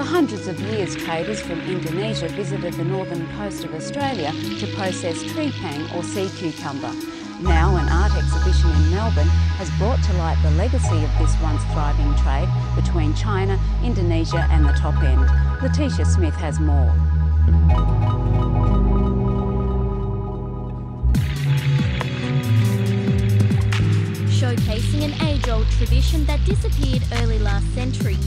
hundreds of years, traders from Indonesia visited the northern coast of Australia to process treepang or sea cucumber. Now an art exhibition in Melbourne has brought to light the legacy of this once thriving trade between China, Indonesia and the top end. Letitia Smith has more. Showcasing an age-old tradition that disappeared early last century.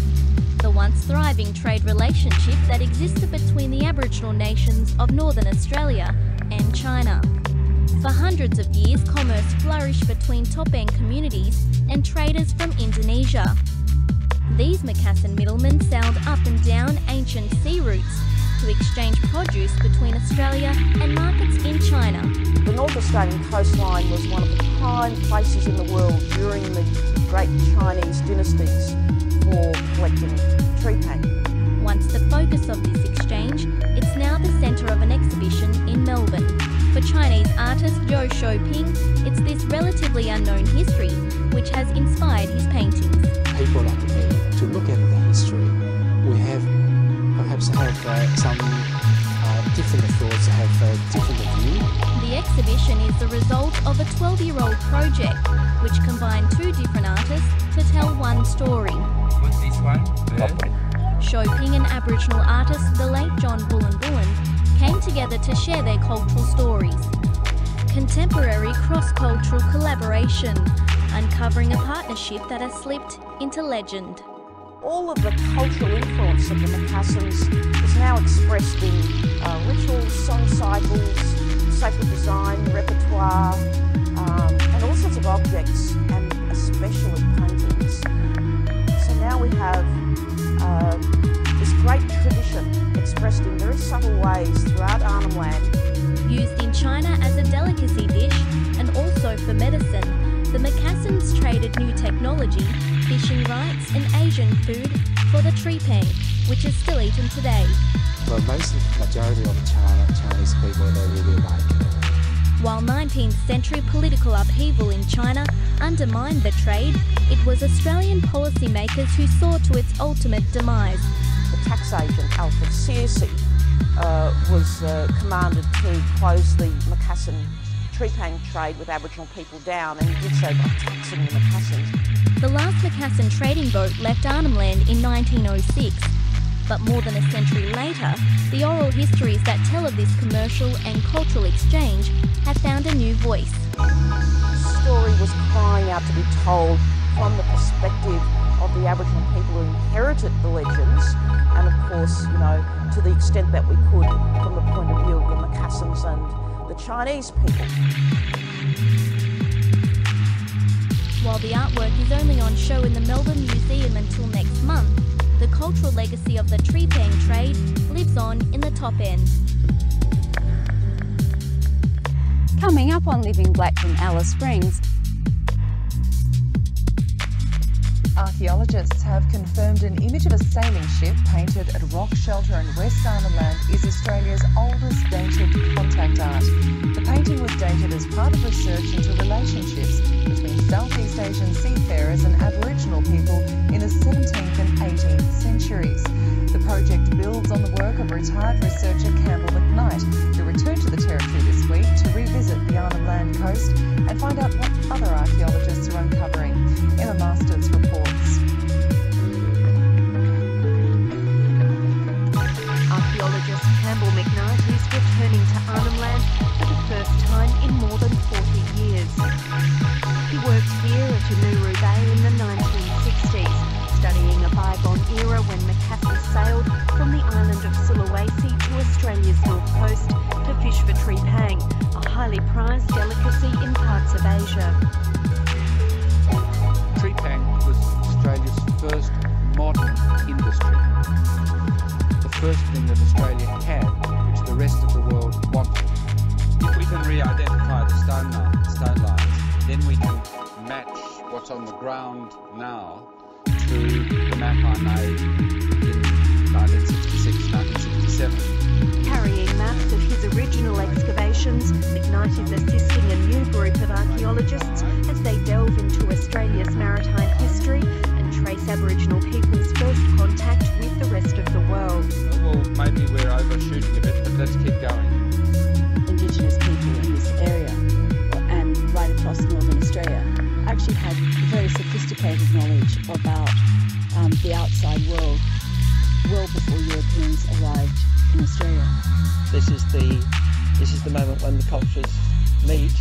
The once thriving trade relationship that existed between the Aboriginal nations of Northern Australia and China. For hundreds of years, commerce flourished between top-end communities and traders from Indonesia. These Makassar middlemen sailed up and down ancient sea routes to exchange produce between Australia and markets in China. The North Australian coastline was one of the prime places in the world during the great Chinese dynasties for collecting treepang. Once the focus of this exchange, it's now the centre of an exhibition in Melbourne. For Chinese artist Zhou Xiaoping, it's this relatively unknown history which has inspired his paintings. People like me, to look at the history, we have perhaps some different thoughts, have different view. The exhibition is the result of a 12-year-old project which combined two different artists to tell one story. What's this one? Xiaoping and Aboriginal artist the late John Bullen came together to share their cultural stories. Contemporary cross-cultural collaboration, uncovering a partnership that has slipped into legend. All of the cultural influence of the Macassans is now expressed in rituals, song cycles, sacred design, repertoire, and all sorts of objects, and especially paintings. So now we have this great tradition expressed in very subtle ways throughout Arnhem Land. Used in China as a delicacy dish and also for medicine, the Macassans traded new technology, fishing rights and Asian food for the treepang, which is still eaten today. Well, majority of Chinese people, they really like it. While 19th century political upheaval in China undermined the trade, it was Australian policymakers who saw to its ultimate demise. The tax agent, Alfred Searcy, was commanded to close the Macassan treepang trade with Aboriginal people down, and he did so by taxing the Macassans. The last Macassan trading boat left Arnhem Land in 1906. But more than a century later, the oral histories that tell of this commercial and cultural exchange have found a new voice. The story was crying out to be told from the perspective of the Aboriginal people who inherited the legends, and of course, to the extent that we could from the point of view of the Macassans and the Chinese people. While the artwork is only on show in the Melbourne Museum until next month, the cultural legacy of the treepang trade lives on in the top end. Coming up on Living Black from Alice Springs, archaeologists have confirmed an image of a sailing ship painted at a rock shelter in West Arnhem Land is Australia's oldest dated contact art. The painting was dated as part of research into relationships between Southeast Asian seafarers and Aboriginal people in the 17th and 18th centuries. The project builds on the work of retired researcher Campbell McKnight, who returned to the territory this week to revisit the Arnhem Land coast and find out what other archaeologists are uncovering. Emma Masters reports. Archaeologist Campbell McKnight is returning to Arnhem Land for the first time in more than 40 years. He worked here at Unuru Bay in the 1960s, studying a bygone era when Makassar sailed from the island of Sulawesi to Australia's north coast to fish for treepang, a highly prized delicacy in parts of Asia. Treepang was Australia's first modern industry. The first thing that Australia had, which the rest of the world wanted. If we can re-identify the stone lines, then we can match what's on the ground now to the map I made in 1966, 1967. Carrying maps of his original excavations, McKnight is assisting a new group of archaeologists as they delve into Australia's maritime history and trace Aboriginal people's first contact with the rest of the world. Northern Australia actually had very sophisticated knowledge about the outside world well before Europeans arrived in Australia. This is the moment when the cultures meet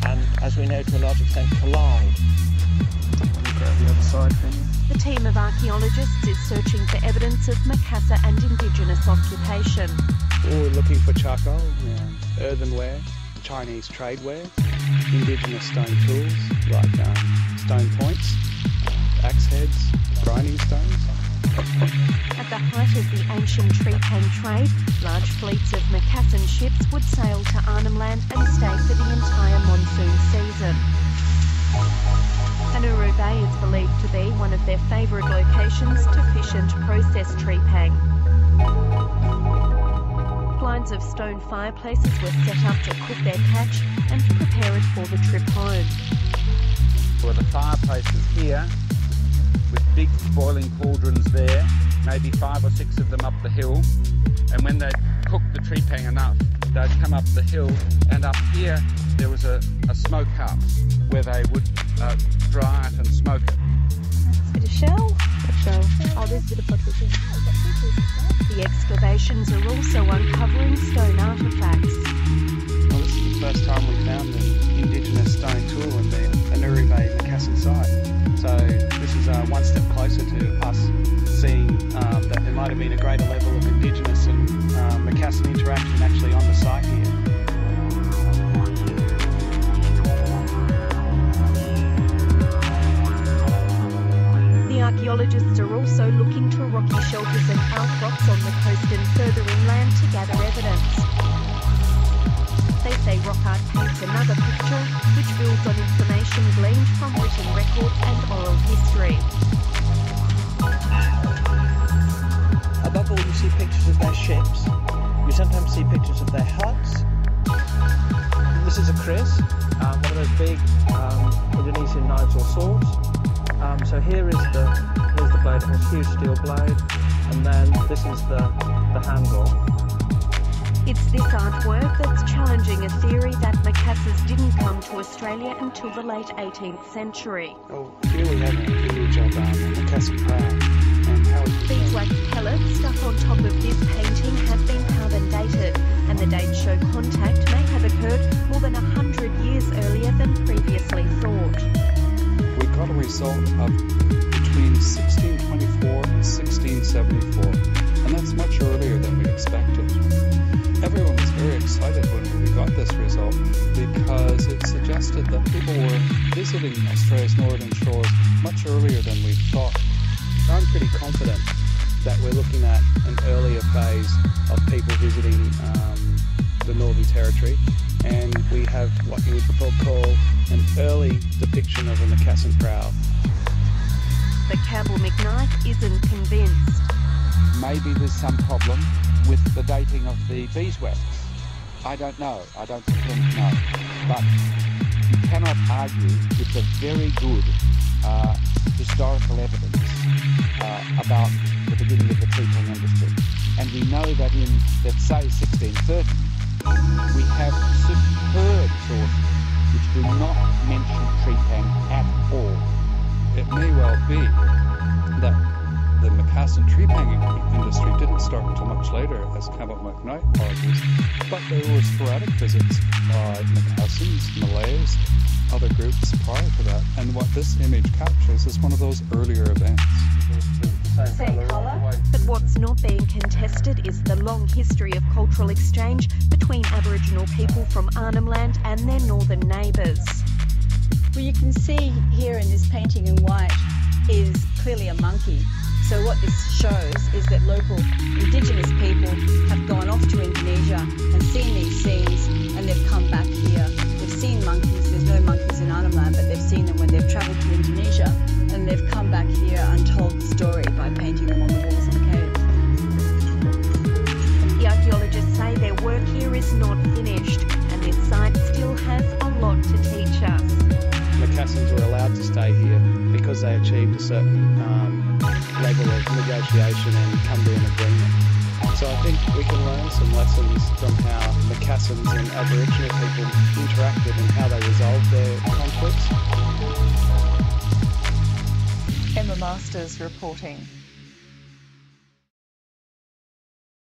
and, as we know, to a large extent collide. The other side, The team of archaeologists is searching for evidence of Makassar and Indigenous occupation. We're looking for charcoal, earthenware, Chinese tradeware, Indigenous stone tools like stone points, axe heads, grinding stones. At the height of the ancient tree-pang trade, large fleets of Macassan ships would sail to Arnhem Land and stay for the entire monsoon season. Benua Bay is believed to be one of their favourite locations to fish and process tree-pang. Lines of stone fireplaces were set up to cook their catch and prepare it for the trip home. There were the fireplaces here, with big boiling cauldrons there, maybe 5 or 6 of them up the hill. And when they'd cooked the tree-pang enough, they'd come up the hill, and up here there was a smokehouse where they would dry it and smoke it. Bit of shell? Oh, there's a bit of pottery too. The excavations are also uncovering stone artefacts. Well, this is the first time we found an Indigenous stone tool in the Benua Bay Macassan site. So this is one step closer to us seeing that there might have been a greater level of Indigenous and Macassan interaction actually on the site here. The archaeologists are also looking to rocky shelters and outcrops on the coast and further inland to gather evidence. They say rock art paints another picture which builds on information gleaned from written records and oral history. Above all, you see pictures of their ships. You sometimes see pictures of their huts. This is a kris, one of those big Indonesian knives or swords. So here's the blade. It has a huge steel blade, and then this is the handle. It's this artwork that's challenging a theory that Macassars didn't come to Australia until the late 18th century. Well, here we have an image of the Macassan crown and how it These wax pellets stuck on top of this painting have been carbon dated, and the dates show contact may have occurred more than 100 years earlier than previously thought. We got a result of between 1624 and 1674, and that's much earlier than we expected. Everyone was very excited when we got this result because it suggested that people were visiting Australia's northern shores much earlier than we thought. I'm pretty confident that we're looking at an earlier phase of people visiting the Northern Territory, and we have what you would call an early depiction of a Macassan prow. But Campbell McKnight isn't convinced. Maybe there's some problem with the dating of the beeswax. I don't know. I don't pretend to know. But you cannot argue with the very good historical evidence about the beginning of the tree-pang industry. And we know that in, let's say, 1630, we have superb sources which do not mention tree-pang at all. It may well be that the Macassan tree-pang industry didn't start until much later, as Campbell McKnight argues, but there were sporadic visits by Macassans, Malays, other groups prior to that, and what this image captures is one of those earlier events. Same colour. But what's not being contested is the long history of cultural exchange between Aboriginal people from Arnhem Land and their northern neighbours. Well, you can see here in this painting in white is clearly a monkey. So what this shows is that local Indigenous people have gone off to Indonesia and seen these scenes, and they've come back here. They've seen monkeys. There's no monkeys in Arnhem Land, but they've seen them when they've travelled to Indonesia, and they've come back here and told the story by painting them on the walls of the caves. The archaeologists say their work here is not finished, and this site still has a lot to teach us. Macassans were allowed to stay here because they achieved a certain level of negotiation and come to an agreement. So I think we can learn some lessons from how Macassans and Aboriginal people interacted and how they resolved their conflicts. Emma Masters reporting.